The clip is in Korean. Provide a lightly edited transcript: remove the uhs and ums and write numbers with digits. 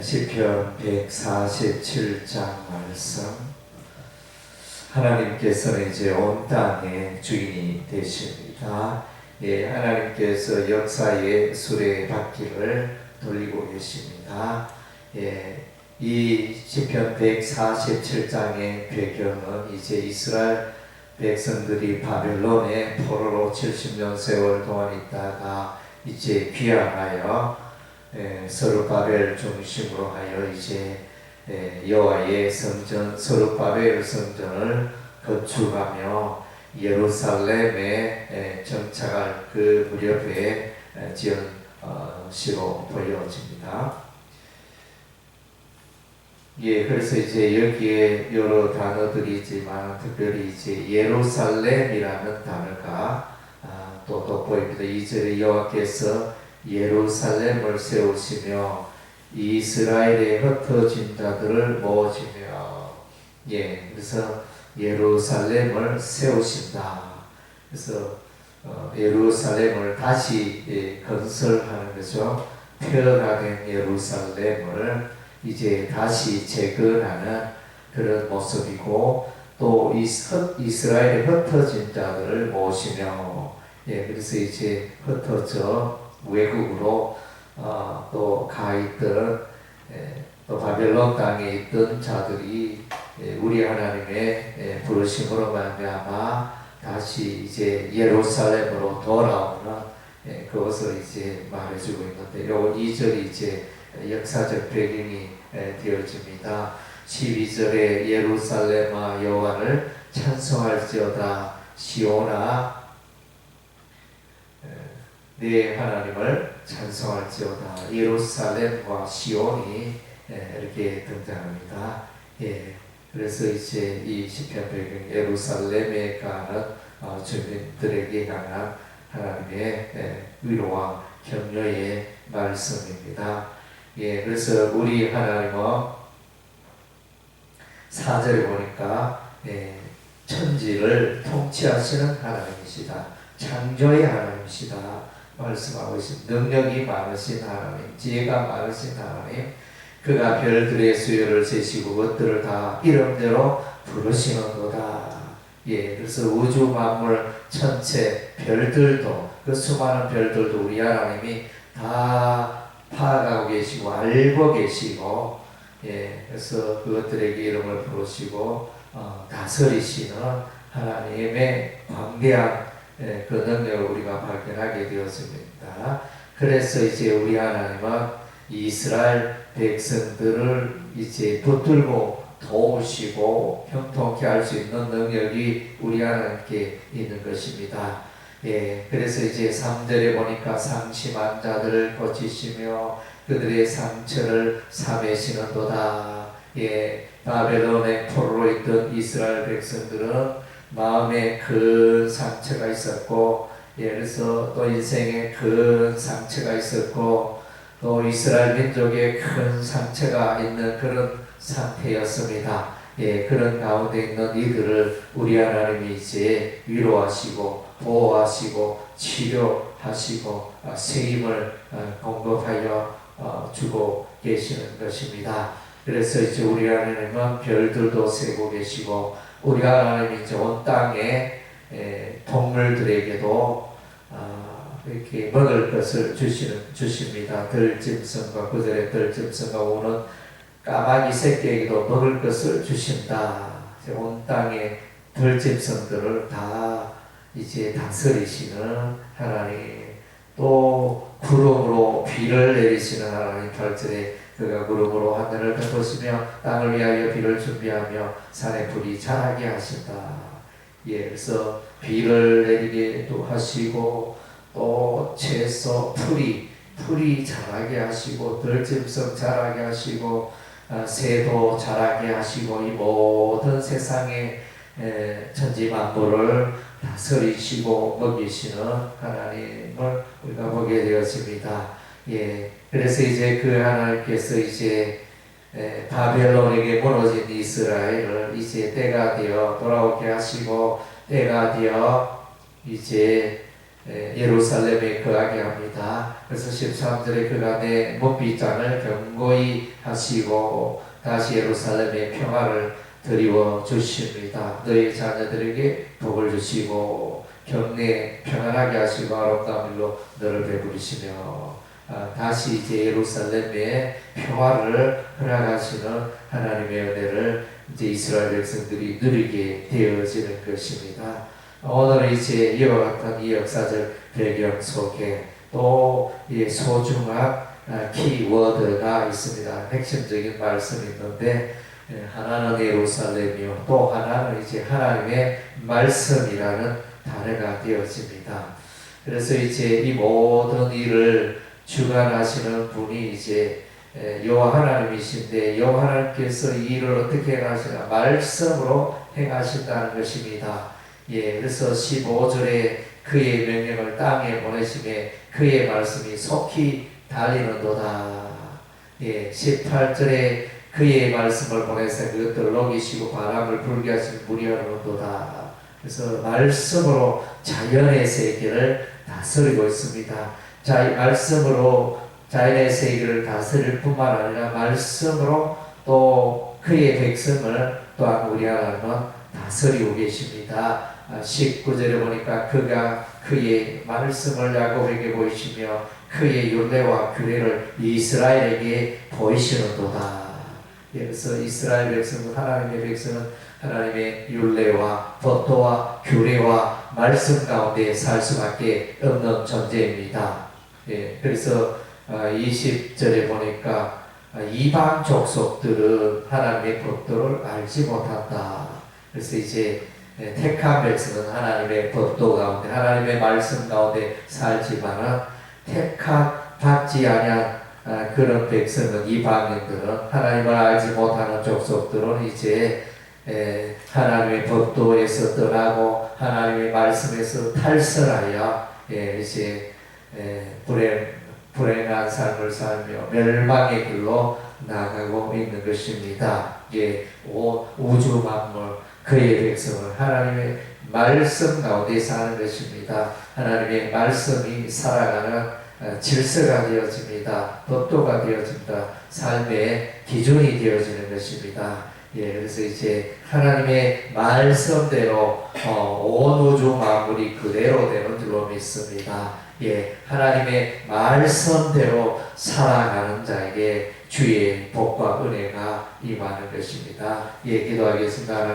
시편 147장 말씀. 하나님께서는 이제 온 땅의 주인이 되십니다. 하나님께서 역사의 수레바퀴를 돌리고 계십니다. 이 시편 147장의 배경은 이제 이스라엘 백성들이 바벨론의 포로로 70년 세월 동안 있다가 이제 귀환하여 서룹바벨 중심으로 하여 이제 여호와의 성전 서룹바벨 성전을 건축하며 예루살렘에 정착할 그 무렵에 지은 시로 보여집니다. 그래서 이제 여기에 여러 단어들이 있지만 특별히 이제 예루살렘이라는 단어가 또 돋보입니다. 2절에 여호와께서 예루살렘을 세우시며 이스라엘의 흩어진 자들을 모으시며 그래서 예루살렘을 세우신다. 그래서 예루살렘을 다시 건설하는 거죠. 폐허된 예루살렘을 이제 다시 재건하는 그런 모습이고, 또 이스라엘의 흩어진 자들을 모시며 그래서 이제 흩어져 외국으로 또 가있던 또 바벨론 땅에 있던 자들이 우리 하나님의 부르심으로 말미암아 다시 이제 예루살렘으로 돌아오는 그것을 이제 말해주고 있는데, 요 2절이 이제 역사적 배경이 되어집니다. 12절에 예루살렘아 여호와를 찬송할지어다, 시온아 네 하나님을 찬송할지어다. 예루살렘과 시온이 이렇게 등장합니다. 그래서 이제 이 시편 배경 예루살렘에 가는 주민들에게 향한 하나님의 위로와 격려의 말씀입니다. 그래서 우리 하나님은 4절에 보니까 천지를 통치하시는 하나님이시다. 창조의 하나님이시다 말씀하고 있습니다. 능력이 많으신 하나님, 지혜가 많으신 하나님, 그가 별들의 수요를 세시고 것들을 다 이름대로 부르시는도다. 그래서 우주 만물 천체 별들도, 그 수많은 별들도 우리 하나님이 다 파악하고 계시고 알고 계시고, 그래서 그것들에게 이름을 부르시고 다스리시는 하나님의 광대한 그 능력을 우리가 발견하게 되었습니다. 그래서 이제 우리 하나님은 이스라엘 백성들을 이제 붙들고 도우시고 형통케 할 수 있는 능력이 우리 하나님께 있는 것입니다. 그래서 이제 3절에 보니까 상심한 자들을 고치시며 그들의 상처를 삼으시는도다. 바벨론의 포로로 있던 이스라엘 백성들은 마음에 큰 상처가 있었고, 그래서 또 인생에 큰 상처가 있었고, 또 이스라엘 민족에 큰 상처가 있는 그런 상태였습니다. 그런 가운데 있는 이들을 우리 하나님이 이제 위로하시고 보호하시고 치료하시고 새 힘을 공급하여 주고 계시는 것입니다. 그래서 이제 우리 하나님은 별들도 세고 계시고, 우리 하나님이 이제 온 땅에 동물들에게도 이렇게 먹을 것을 주십니다. 들짐승과 그들의 들짐승과 우는 까마귀 새끼에게도 먹을 것을 주신다. 온 땅의 들짐승들을 다 이제 다스리시는 하나님, 또 구름으로 비를 내리시는 하나님. 8절에 그가 구름으로 하늘을 덮으시며 땅을 위하여 비를 준비하며 산에 불이 자라게 하신다. 그래서 비를 내리게도 하시고, 또 채소 풀이 자라게 하시고, 들짐승 자라게 하시고, 새도 자라게 하시고, 이 모든 세상의 천지 만물을 다스리시고 먹이시는 하나님을 우리가 보게 되었습니다. 그래서 이제 그 하나님께서 이제 바벨론에게 무너진 이스라엘을 이제 때가 되어 돌아오게 하시고, 때가 되어 이제 예루살렘에 거하게 합니다. 그래서 13절에 그가 내 목빗장을 견고히 하시고 다시 예루살렘에 평화를 드리워 주십니다. 너희 자녀들에게 복을 주시고 경내에 평안하게 하시고 아름다운 일로 너를 베푸시며 다시 이제 예루살렘에 평화를 허락하시는 하나님의 은혜를 이제 이스라엘 백성들이 누리게 되어지는 것입니다. 오늘 이제 이와 같은 이 역사적 배경 속에 또 이 소중한 키워드가 있습니다. 핵심적인 말씀이 있는데 하나는 예루살렘이요 또 하나는 이제 하나님의 말씀이라는 단어가 되어집니다. 그래서 이제 이 모든 일을 주관하시는 분이 이제 여호와 하나님이신데 여호와 하나님께서 이 일을 어떻게 행하시나 말씀으로 행하신다는 것입니다. 그래서 15절에 그의 명령을 땅에 보내심에 그의 말씀이 속히 달리는도다. 18절에 그의 말씀을 보내서 그것들을 녹이시고 바람을 불게 하시는 물이 흐르는도다. 그래서 말씀으로 자연의 세계를 다스리고 있습니다. 말씀으로 자연의 세계를 다스릴 뿐만 아니라 말씀으로 또 그의 백성을 또한 우리 하나님은 다스리고 계십니다. 19절에 보니까 그가 그의 말씀을 야곱에게 보이시며 그의 율례와 규례를 이스라엘에게 보이시는도다. 그래서 이스라엘 백성은 하나님의 백성은 하나님의 율례와 법도와 규례와 말씀 가운데 살 수밖에 없는 존재입니다. 그래서 20절에 보니까 이방 족속들은 하나님의 법도를 알지 못한다. 그래서 이제 택한 백성은 하나님의 법도 가운데 하나님의 말씀 가운데 살지만은 받지 아니한 그런 백성은 이방인들은 하나님을 알지 못하는 족속들은 이제 하나님의 법도에서 떠나고 하나님의 말씀에서 탈선하여 이제 불행한 삶을 살며 멸망의 길로 나가고 있는 것입니다. 우주 만물 그의 백성은 하나님의 말씀 가운데 사는 것입니다. 하나님의 말씀이 살아가는 질서가 되어집니다. 법도가 되어집니다. 삶의 기준이 되어지는 것입니다. 그래서 이제 하나님의 말씀대로 온 우주 만물이 그대로 되는 줄로 믿습니다. 하나님의 말씀대로 살아가는 자에게 주의 복과 은혜가 임하는 것입니다. 기도하겠습니다.